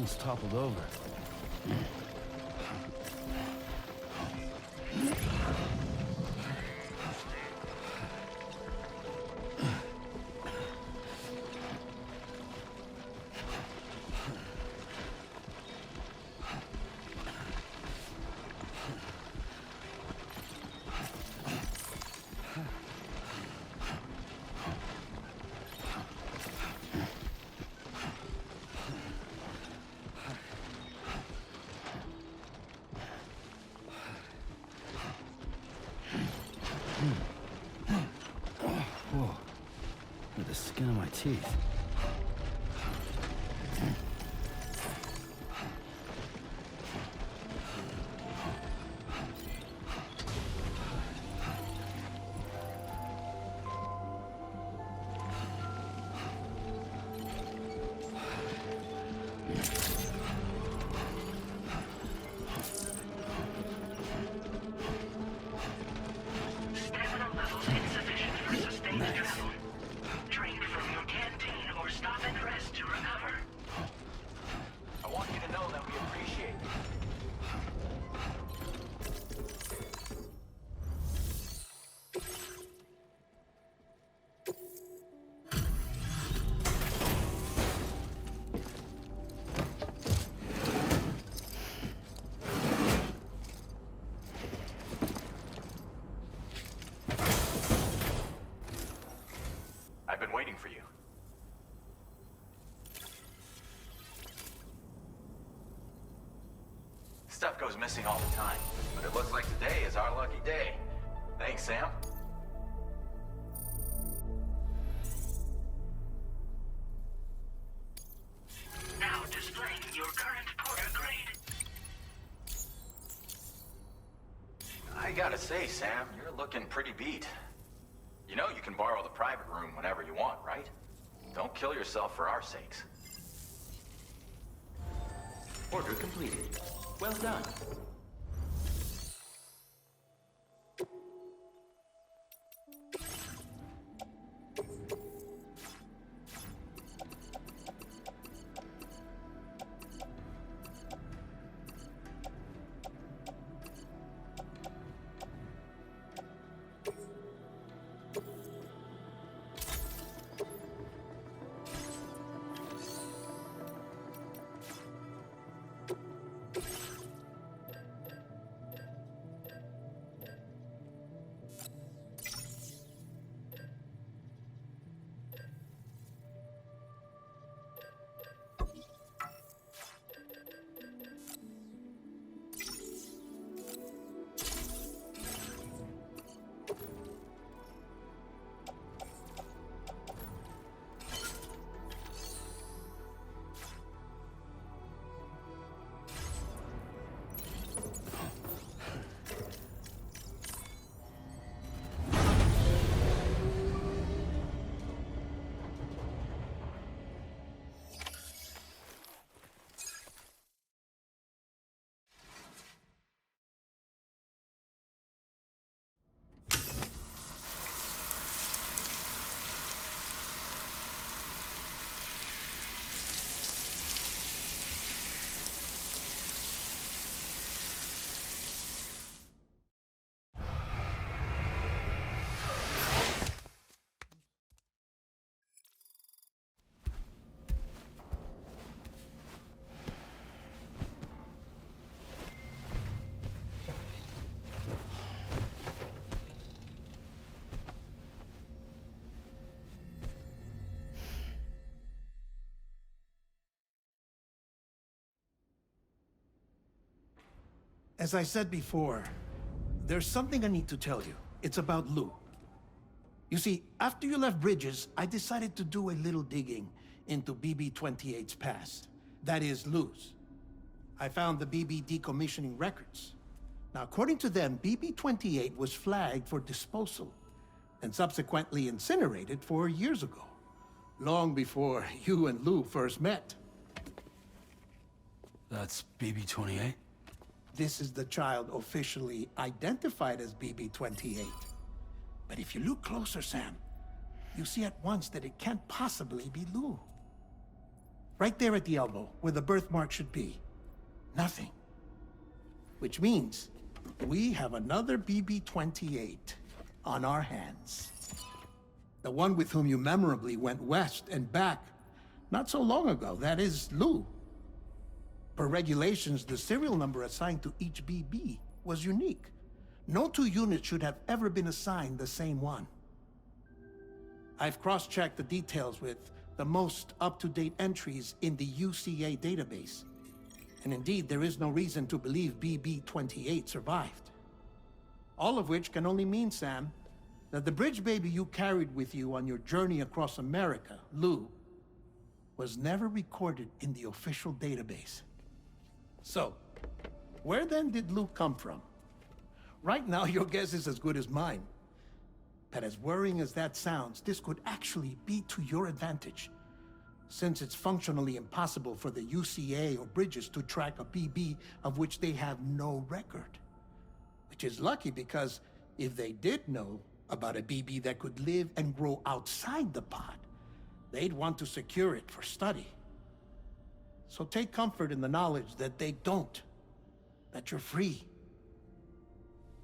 almost toppled over. Whoa, with the skin of my teeth. Stamina levels insufficient for sustained travel. Drink from your canteen or stop and rest to recover. I want you to know that we appreciate you. I've been waiting for you. Stuff goes missing all the time, but it looks like today is our lucky day. Thanks, Sam. Now displaying your current Porter grade. I gotta say, Sam, you're looking pretty beat. You know you can borrow the private room whenever you want, right? Don't kill yourself for our sakes. Order completed. Well done. As I said before, there's something I need to tell you. It's about Lou. You see, after you left Bridges, I decided to do a little digging into BB-28's past. That is, Lou's. I found the BB decommissioning records. Now, according to them, BB-28 was flagged for disposal and subsequently incinerated 4 years ago, long before you and Lou first met. That's BB-28? This is the child officially identified as BB-28. But if you look closer, Sam, you see at once that it can't possibly be Lou. Right there at the elbow, where the birthmark should be. Nothing. Which means we have another BB-28 on our hands. The one with whom you memorably went west and back not so long ago. That is Lou. Per regulations, the serial number assigned to each BB was unique. No two units should have ever been assigned the same one. I've cross-checked the details with the most up-to-date entries in the UCA database. And indeed, there is no reason to believe BB-28 survived. All of which can only mean, Sam, that the bridge baby you carried with you on your journey across America, Lou, was never recorded in the official database. So, where then did Lou come from? Right now, your guess is as good as mine. But as worrying as that sounds, this could actually be to your advantage, since it's functionally impossible for the UCA or Bridges to track a BB of which they have no record. Which is lucky, because if they did know about a BB that could live and grow outside the pod, they'd want to secure it for study. So take comfort in the knowledge that they don't, that you're free,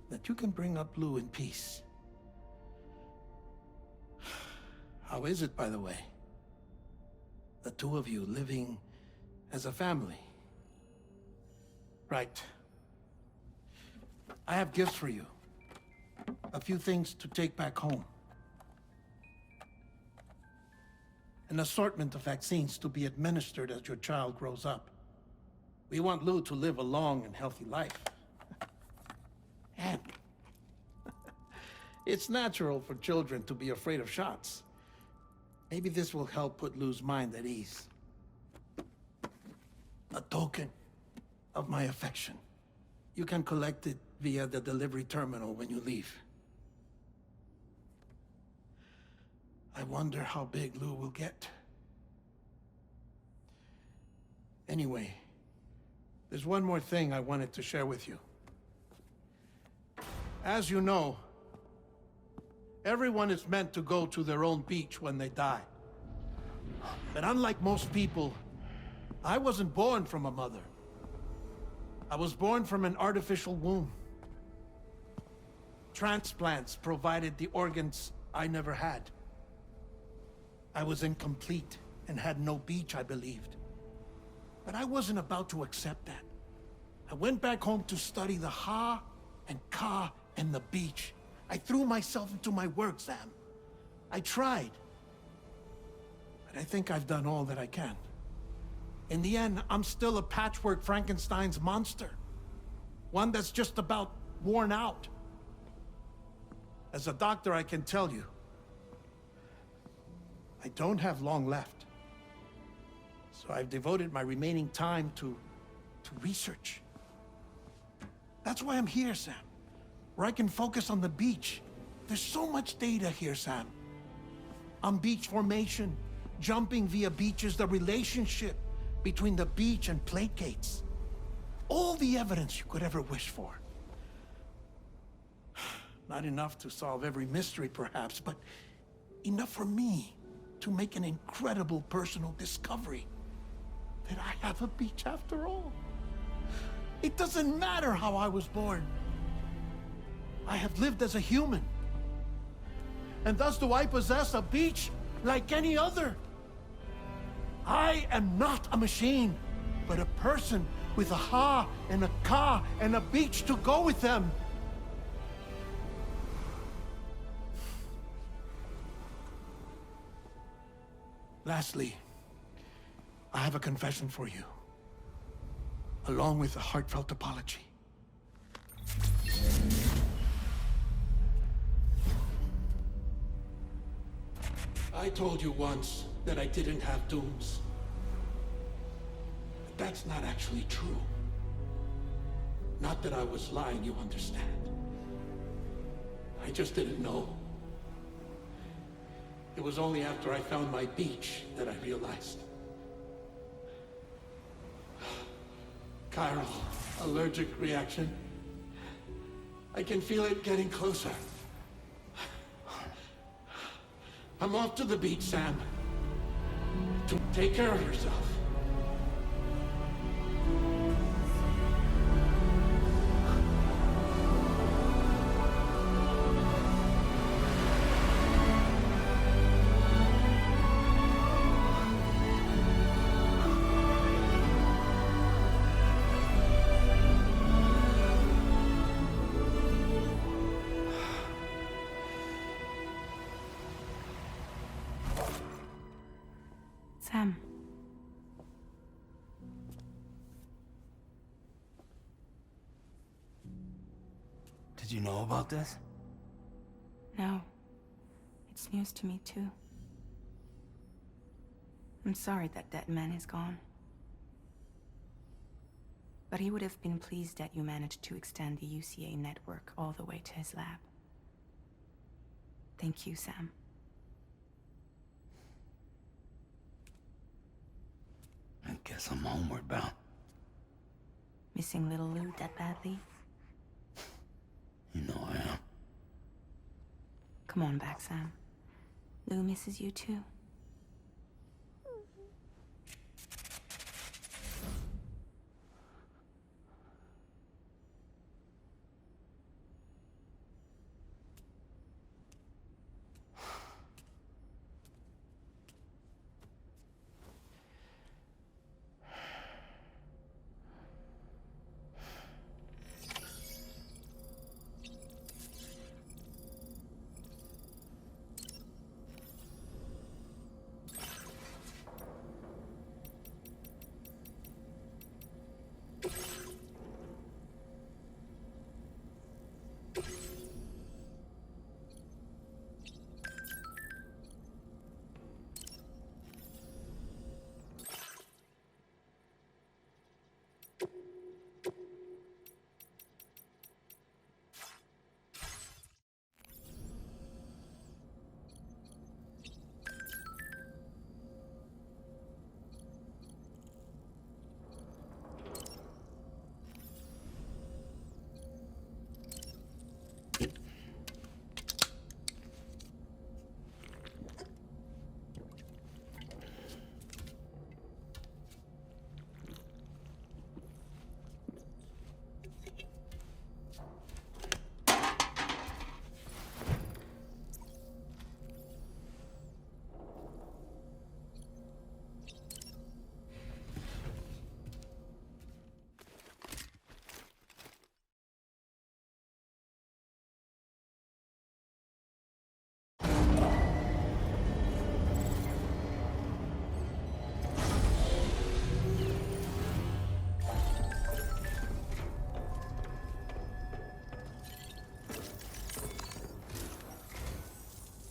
that you can bring up Lou in peace. How is it, by the way? The two of you living as a family. Right. I have gifts for you. A few things to take back home. An assortment of vaccines to be administered as your child grows up. We want Lou to live a long and healthy life. And it's natural for children to be afraid of shots. Maybe this will help put Lou's mind at ease. A token of my affection. You can collect it via the delivery terminal when you leave. I wonder how big Lou will get. Anyway, there's one more thing I wanted to share with you. As you know, everyone is meant to go to their own beach when they die. But unlike most people, I wasn't born from a mother. I was born from an artificial womb. Transplants provided the organs I never had. I was incomplete and had no beach, I believed. But I wasn't about to accept that. I went back home to study the Ha and Ka and the beach. I threw myself into my work, Sam. I tried. But I think I've done all that I can. In the end, I'm still a patchwork Frankenstein's monster. One that's just about worn out. As a doctor, I can tell you, I don't have long left. So I've devoted my remaining time to research. That's why I'm here, Sam. Where I can focus on the beach. There's so much data here, Sam. On beach formation, jumping via beaches, the relationship between the beach and plate gates. All the evidence you could ever wish for. Not enough to solve every mystery, perhaps, but enough for me to make an incredible personal discovery. That I have a beach after all. It doesn't matter how I was born. I have lived as a human. And thus do I possess a beach like any other. I am not a machine, but a person with a Ha and a Ka and a beach to go with them. Lastly, I have a confession for you, along with a heartfelt apology. I told you once that I didn't have dooms. But that's not actually true. Not that I was lying, you understand. I just didn't know. It was only after I found my beach that I realized. Chiral allergic reaction. I can feel it getting closer. I'm off to the beach, Sam. To take care of yourself. Sam. Did you know about this? No. It's news to me, too. I'm sorry that that man is gone. But he would have been pleased that you managed to extend the UCA network all the way to his lab. Thank you, Sam. I guess I'm homeward bound. Missing little Lou that badly? You know I am. Come on back, Sam. Lou misses you too.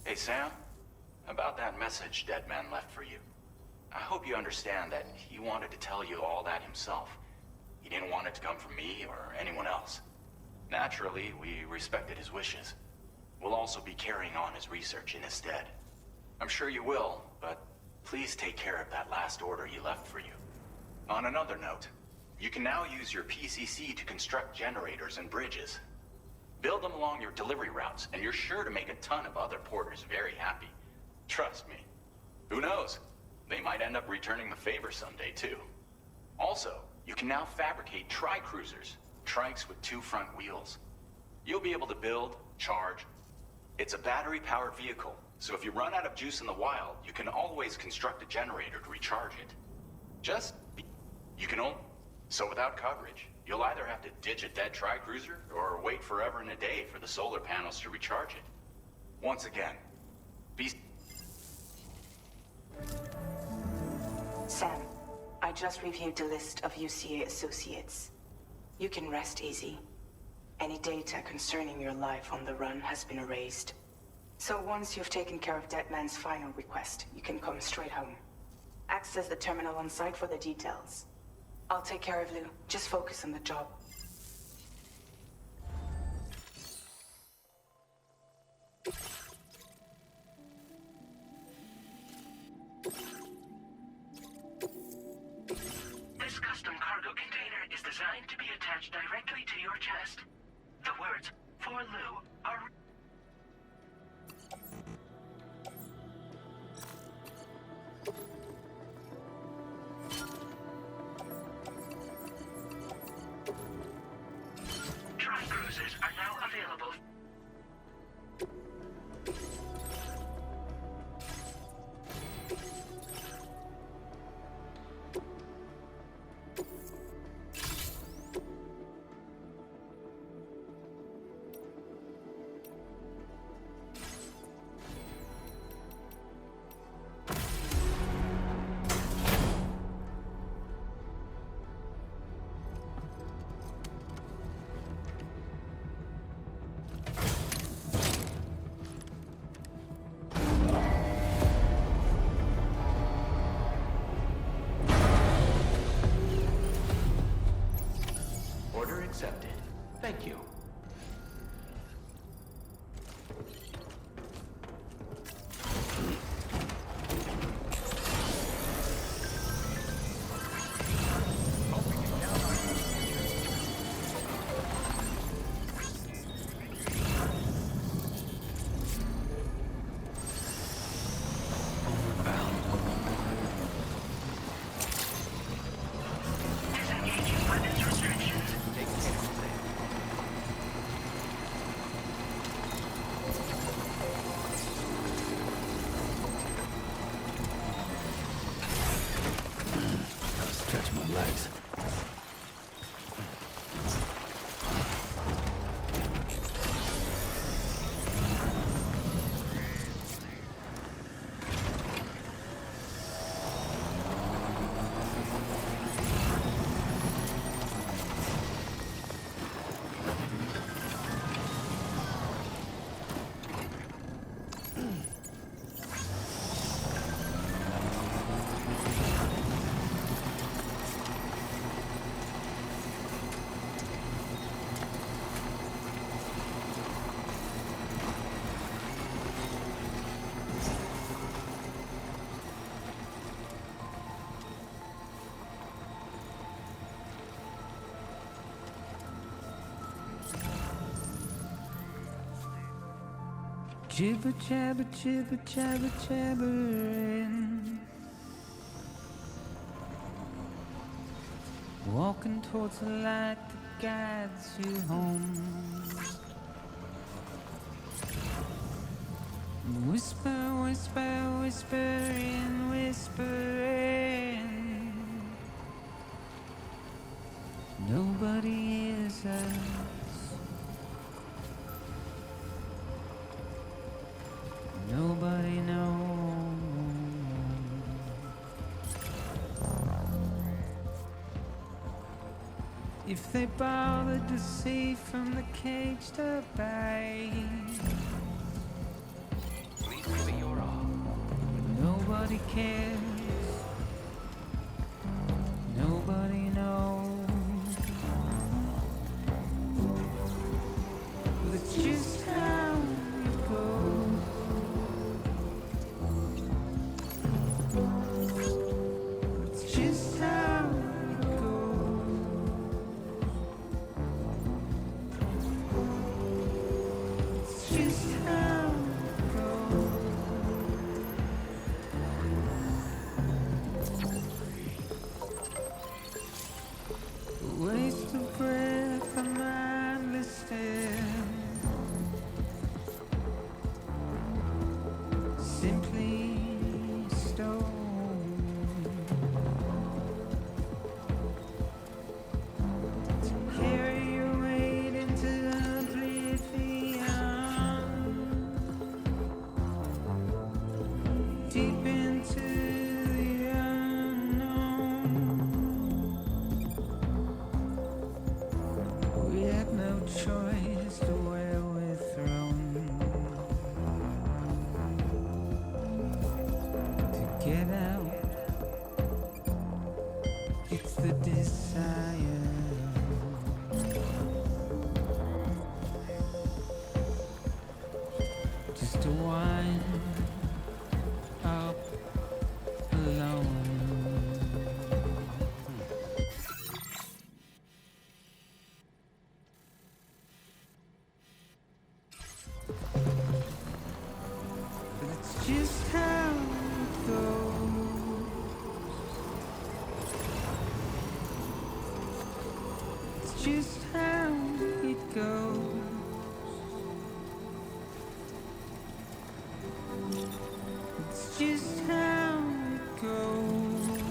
Hey, Sam. About that message Deadman left for you. I hope you understand that he wanted to tell you all that himself. He didn't want it to come from me or anyone else. Naturally, we respected his wishes. We'll also be carrying on his research in his stead. I'm sure you will, but please take care of that last order he left for you. On another note, you can now use your PCC to construct generators and bridges. Build them along your delivery routes, and you're sure to make a ton of other porters very happy. Trust me. Who knows? They might end up returning the favor someday, too. Also, you can now fabricate tri-cruisers, trikes with 2 front wheels. You'll be able to build, charge. It's a battery-powered vehicle, so if you run out of juice in the wild, you can always construct a generator to recharge it. You can only... So without coverage, you'll either have to ditch a dead tri-cruiser or wait forever and a day for the solar panels to recharge it. Once again, be... Sam, I just reviewed the list of UCA associates. You can rest easy. Any data concerning your life on the run has been erased. So once you've taken care of Deadman's final request, you can come straight home. Access the terminal on site for the details. I'll take care of Lou. Just focus on the job. This custom cargo container is designed to be attached directly to your chest. The words, "For Lou," are... Tri-cruisers are now available. Jibber jabber, jibber jabber, jabbering. Walking towards the light that guides you home. Whisper, whisper, whispering, whispering. Nobody hears us. Nobody knows. If they bothered to see from the cage to bay, Please give me your all. nobody cares. Nobody knows. But it's just how it goes. It's just how it goes. It's just how it goes. A waste of breath, a mindless stare. Simply stone to carry your weight into oblivion, deep into the unknown. We had no choice to where we're thrown. To get out, it's the desire. Just to wind up alone. But it's just how it goes. It's just how it goes. It's just how it goes.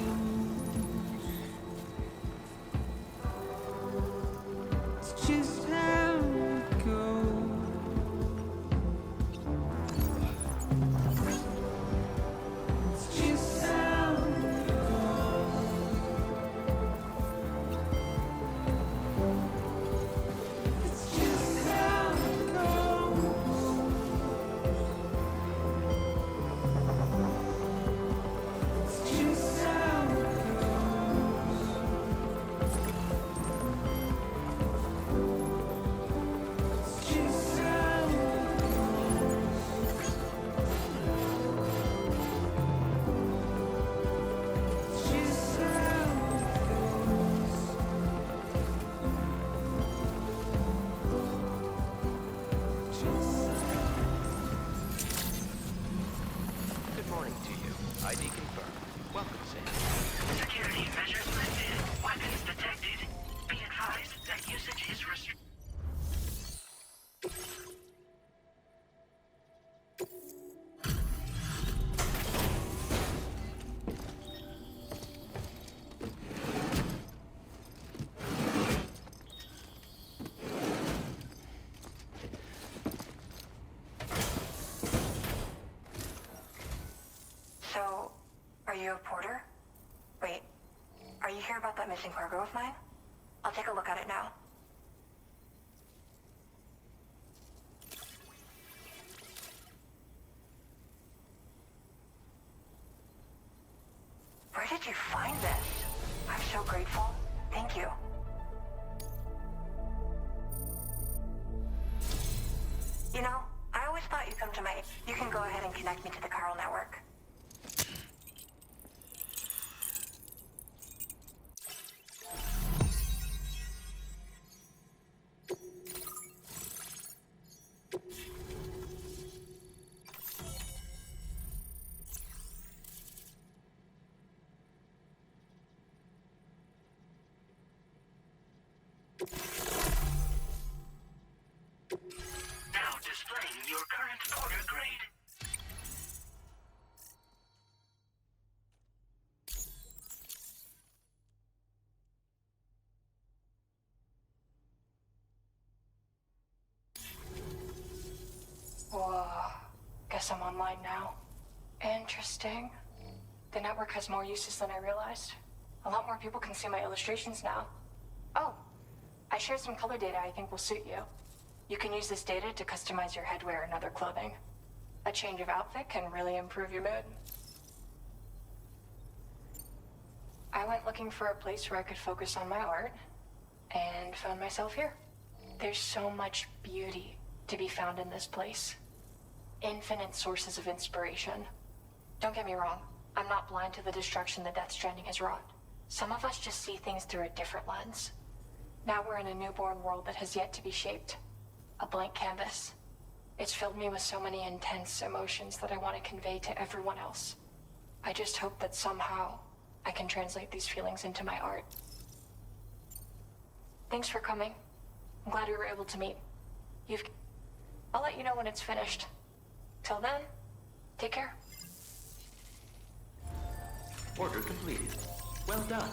It's just how it goes. It's just how it goes. It's just how it goes. It's just how it goes. It's just how it It's just how it goes. Good morning to you. ID confirmed. Welcome, Sam. Security measures lifted. Weapons detected. Be advised that usage is restricted. So, are you a porter? Wait, are you here about that missing cargo of mine? I'll take a look at it now. Where did you find this? I'm so grateful. Thank you. You know, I always thought you'd come to my... You can go ahead and connect me to the Chiral network. guess I'm online now. Interesting. The network has more uses than I realized. A lot more people can see my illustrations now. Oh, I shared some color data I think will suit you. You can use this data to customize your headwear and other clothing. A change of outfit can really improve your mood. I went looking for a place where I could focus on my art, and found myself here. There's so much beauty to be found in this place. Infinite sources of inspiration. Don't get me wrong, I'm not blind to the destruction that Death Stranding has wrought. Some of us just see things through a different lens. Now we're in a newborn world that has yet to be shaped. A blank canvas. It's filled me with so many intense emotions that I want to convey to everyone else. I just hope that somehow I can translate these feelings into my art. Thanks for coming. I'm glad we were able to meet. I'll let you know when it's finished. Till then, take care. Order completed. Well done.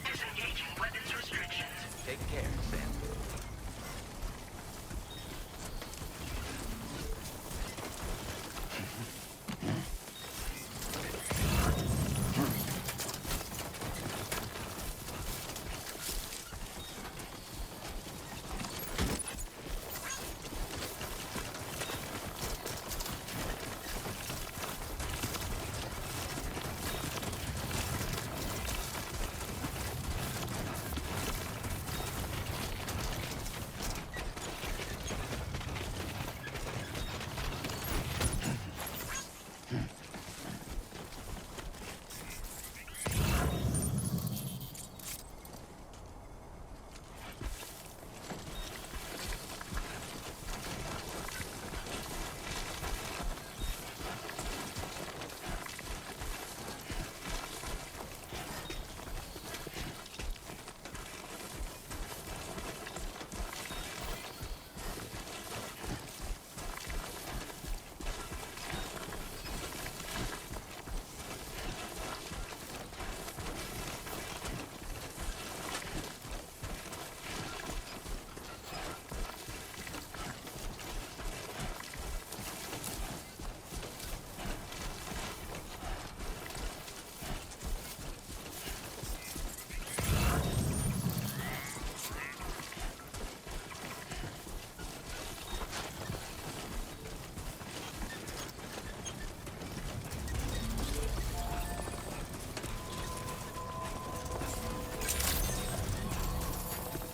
Disengaging weapons restrictions. Take care, Sam.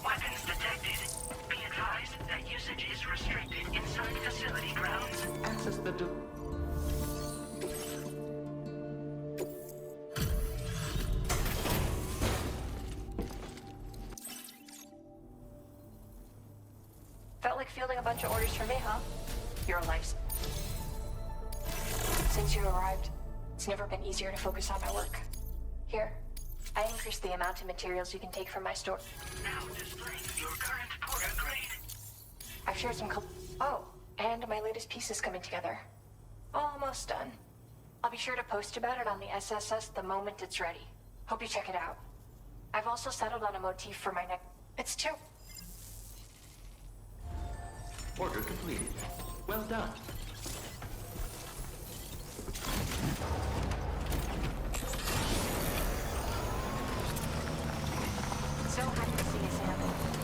Weapons detected. Be advised that usage is restricted inside facility grounds. Access the Felt like fielding a bunch of orders for me, huh? Your life's... Since you arrived, it's never been easier to focus on my work. Here, I increased the amount of materials you can take from my store. Now displaying your current porter grade. I've shared some Oh, and my latest piece is coming together. Almost done. I'll be sure to post about it on the SSS the moment it's ready. Hope you check it out. I've also settled on a motif for my next... It's two. order completed. Well done. So happy to see you, Sam.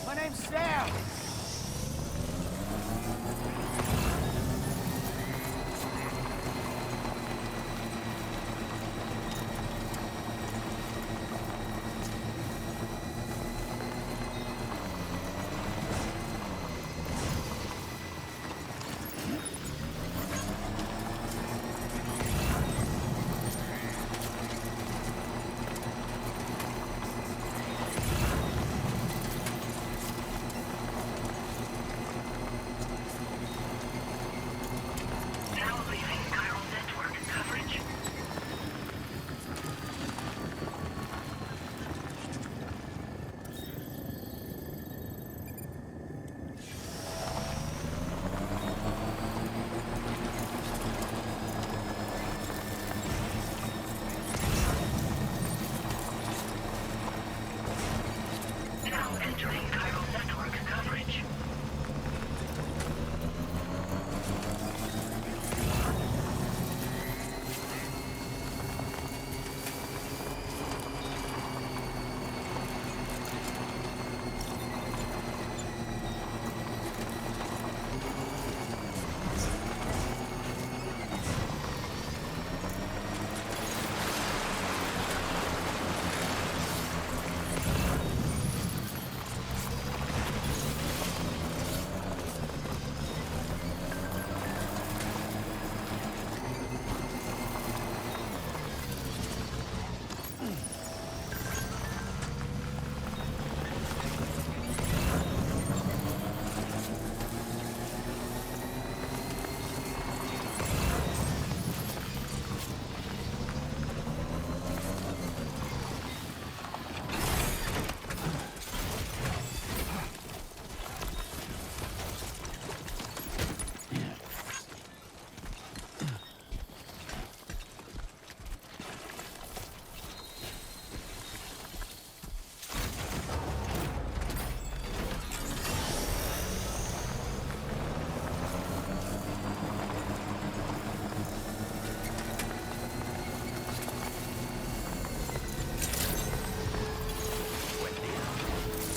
My name's Sam. Now leaving chiral network coverage. Now entering chiral network coverage.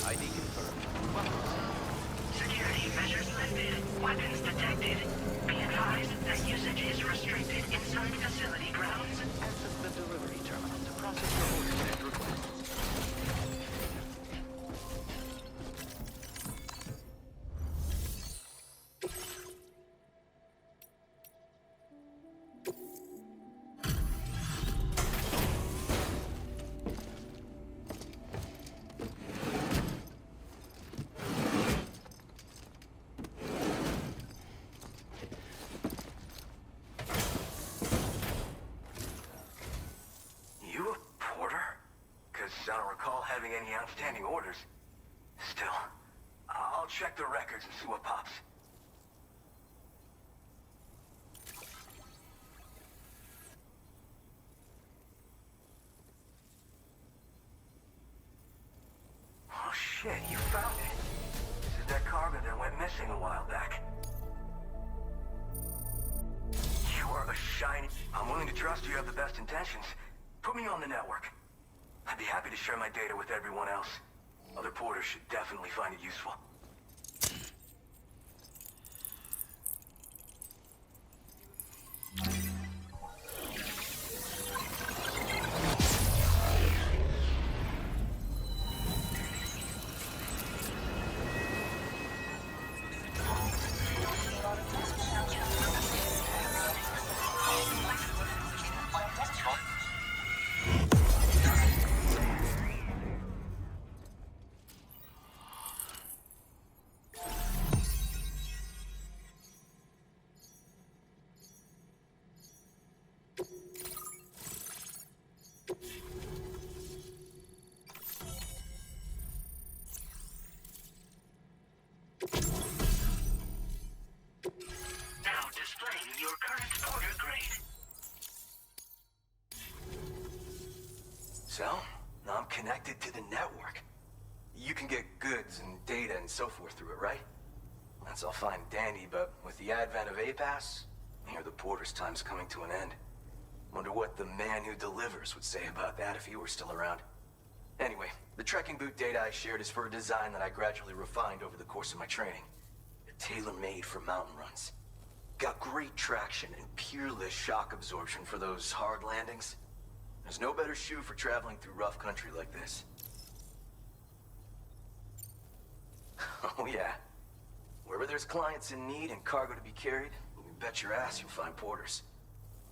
ID confirmed. Welcome, sir. Security measures lifted. Weapons detected. Be advised that usage is restricted inside facility grounds. Access the delivery terminal to process your orders and requests. You a porter? Because I don't recall having any outstanding orders. Still, I'll check the records and see what pops. Oh shit, you found it. This is that cargo that went missing a while back. You are a shiny... I'm willing to trust you have the best intentions. Put me on the network. I'd be happy to share my data with everyone else. Other porters should definitely find it useful. Now displaying your current order grade. So, now I'm connected to the network. You can get goods and data and so forth through it, right? That's all fine and dandy, but with the advent of A-Pass, I hear the porter's time's coming to an end. Wonder what the man who delivers would say about that if he were still around. Anyway, the trekking boot data I shared is for a design that I gradually refined over the course of my training. They're tailor-made for mountain runs. Got great traction and peerless shock absorption for those hard landings. There's no better shoe for traveling through rough country like this. Oh yeah. Wherever there's clients in need and cargo to be carried, you bet your ass you'll find porters.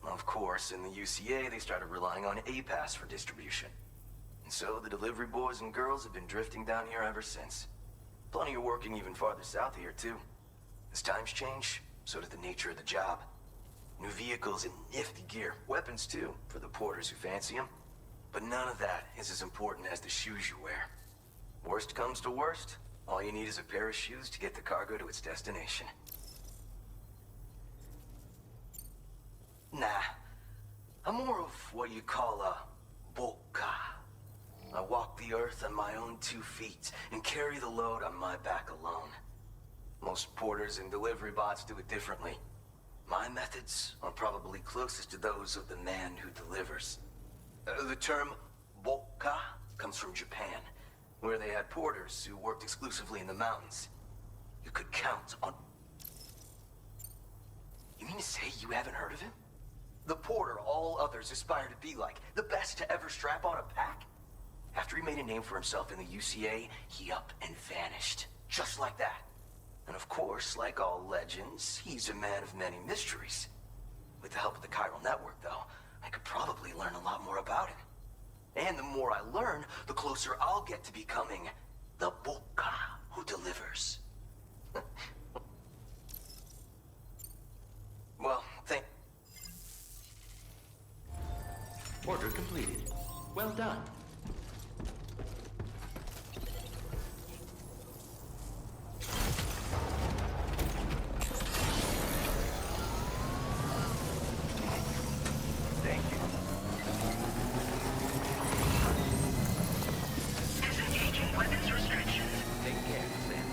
Of course, in the UCA, they started relying on A-Pass for distribution. And so the delivery boys and girls have been drifting down here ever since. Plenty of working even farther south here, too. As times change, so does the nature of the job. New vehicles and nifty gear. Weapons, too, for the porters who fancy them. But none of that is as important as the shoes you wear. Worst comes to worst, all you need is a pair of shoes to get the cargo to its destination. Nah, I'm more of what you call a boca. I walk the earth on my own 2 feet and carry the load on my back alone. Most porters and delivery bots do it differently. My methods are probably closest to those of the man who delivers. The term boca comes from Japan, where they had porters who worked exclusively in the mountains. You could count on... You mean to say you haven't heard of him? The porter all others aspire to be like, the best to ever strap on a pack? After he made a name for himself in the UCA, he up and vanished. Just like that. And of course, like all legends, he's a man of many mysteries. With the help of the chiral network, though, I could probably learn a lot more about him. And the more I learn, the closer I'll get to becoming the boca who delivers. Well, Order completed. Well done. Thank you. Disengaging weapons restrictions. Take care, Sam.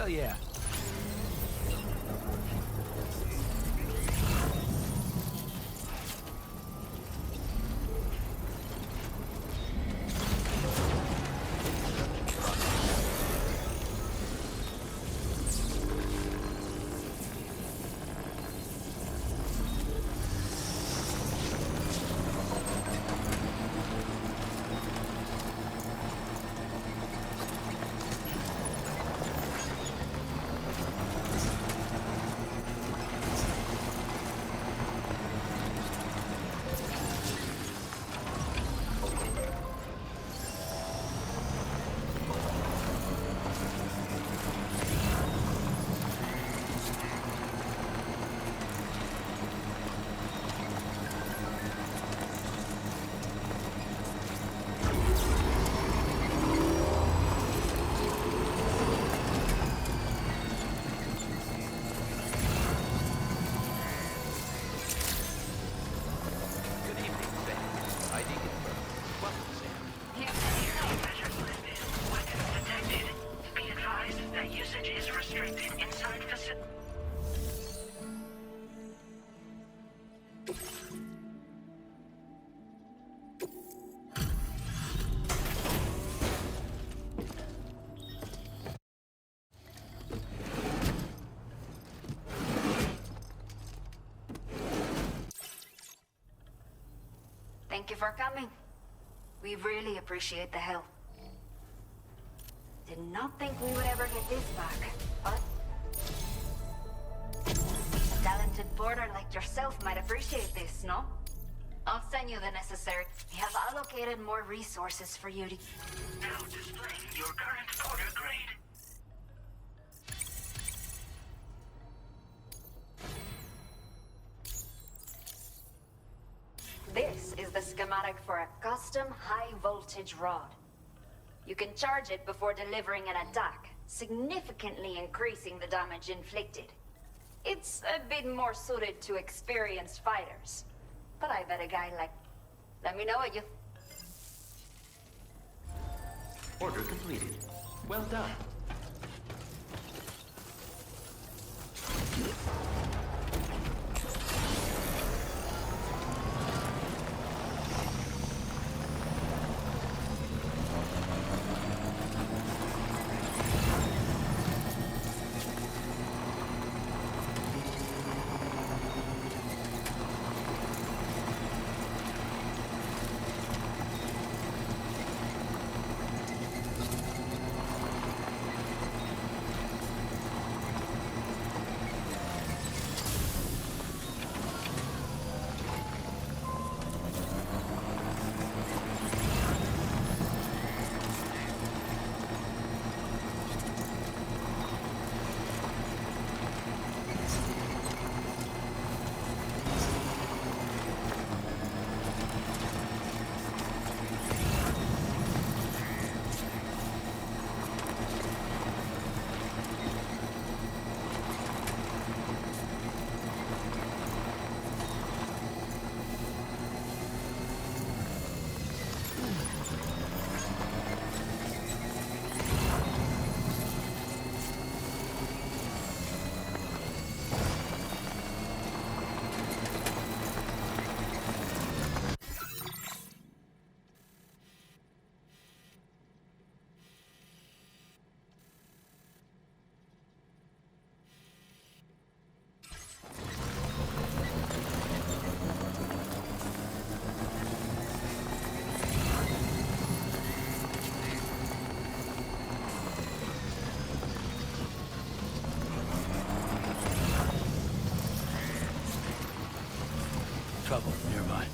Hell yeah. Good evening, Sam. ID confirmed. Welcome, Sam. Weapons detected. Be advised that usage is restricted inside facility. Thank you for coming. We really appreciate the help. Did not think we would ever get this back, but a talented porter like yourself might appreciate this, no? I'll send you the necessary. We have allocated more resources for you to... Now displaying your current porter grade. This is the schematic for a custom high-voltage rod. You can charge it before delivering an attack, significantly increasing the damage inflicted. It's a bit more suited to experienced fighters. But I bet a guy like... Let me know what you... Order completed. Well done. Trouble nearby.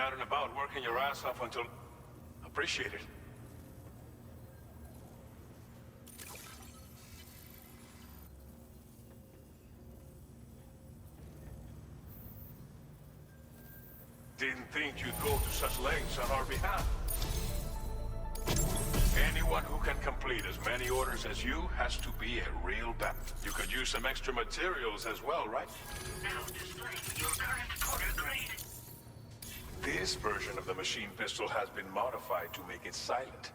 out and about working your ass off until... Appreciate it. Didn't think you'd go to such lengths on our behalf. Anyone who can complete as many orders as you has to be a real bat. You could use some extra materials as well, right? Now display your current order grade. This version of the machine pistol has been modified to make it silent.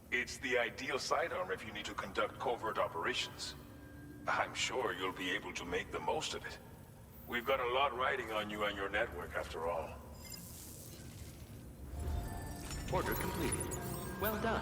It's the ideal sidearm if you need to conduct covert operations. I'm sure you'll be able to make the most of it. We've got a lot riding on you and your network, after all. Order completed. Well done.